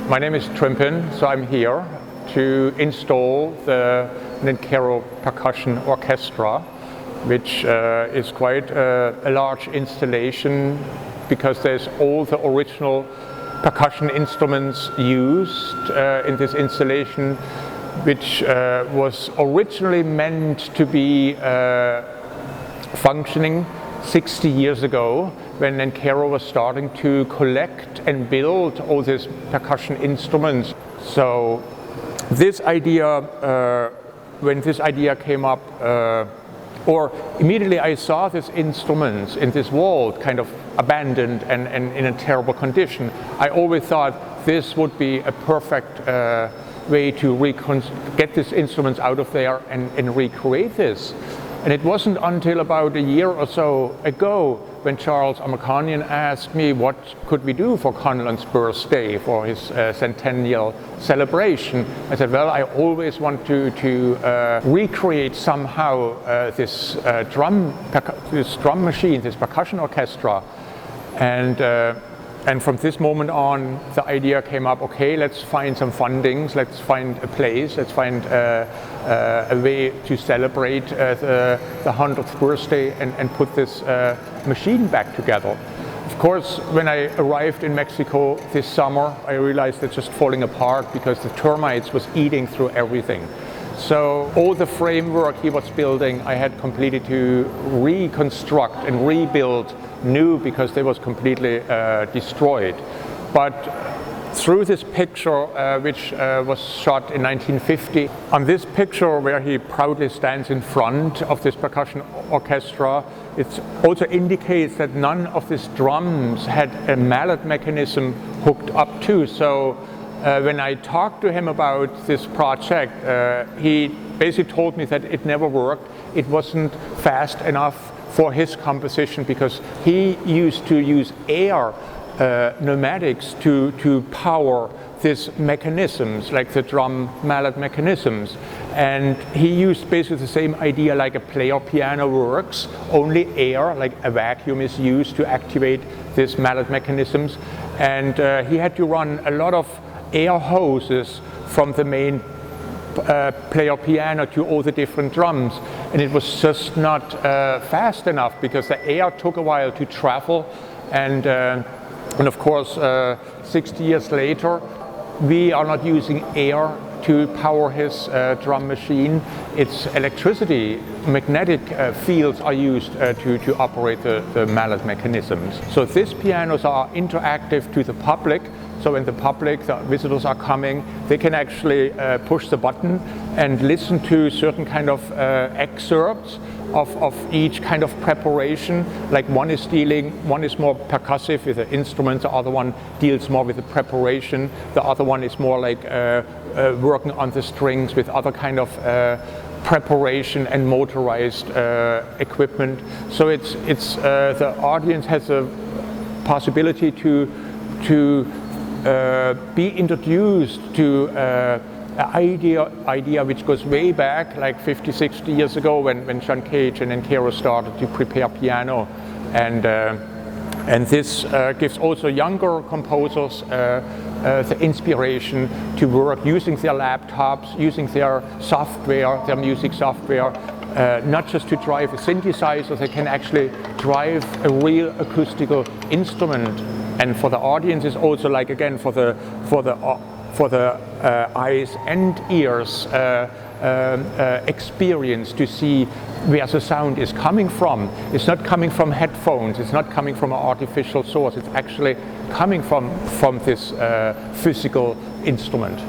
My name is Trimpin, so I'm here to install the Nancarrow Percussion Orchestra, which is quite a large installation because there's all the original percussion instruments used in this installation, which was originally meant to be functioning 60 years ago when Nancarrow was starting to collect and build all these percussion instruments. So this idea, when this idea came up, or immediately I saw these instruments in this vault kind of abandoned and in a terrible condition, I always thought this would be a perfect way to get these instruments out of there and recreate this. And it wasn't until about a year or so ago when Charles asked me what could we do for Conlon's birthday, for his centennial celebration. I said, well, I always want to recreate somehow this drum machine, this percussion orchestra. And from this moment on, the idea came up, okay, let's find some fundings, let's find a place, let's find a way to celebrate the 100th birthday and put this machine back together. Of course, when I arrived in Mexico this summer, I realized it's just falling apart because the termites was eating through everything. So all the framework he was building, I had completely to reconstruct and rebuild new because they was completely destroyed. But through this picture, which was shot in 1950, on this picture where he proudly stands in front of this percussion orchestra, it also indicates that none of these drums had a mallet mechanism hooked up to. So when I talked to him about this project, he basically told me that it never worked. It wasn't fast enough for his composition because he used to use air pneumatics to power these mechanisms, like the drum mallet mechanisms. And he used basically the same idea like a player piano works, only air, like a vacuum, is used to activate these mallet mechanisms. And he had to run a lot of air hoses from the main player piano to all the different drums, and it was just not fast enough because the air took a while to travel, and of course 60 years later we are not using air to power his drum machine. It's electricity, magnetic fields are used to operate the mallet mechanisms. So these pianos are interactive to the public. So when the public, the visitors are coming, they can actually push the button and listen to certain kind of excerpts of each kind of preparation. Like one is more percussive with the instruments, the other one deals more with the preparation, the other one is more like working on the strings with other kind of preparation and motorized equipment. So it's the audience has a possibility to be introduced to an idea which goes way back, like 50, 60 years ago when John Cage and Nancarrow started to prepare piano. And this gives also younger composers the inspiration to work using their laptops, using their software, their music software, not just to drive a synthesizer, they can actually drive a real acoustical instrument. And for the audience, it's also like, again, for the eyes and ears experience to see where the sound is coming from. It's not coming from headphones, it's not coming from an artificial source, it's actually coming from this physical instrument.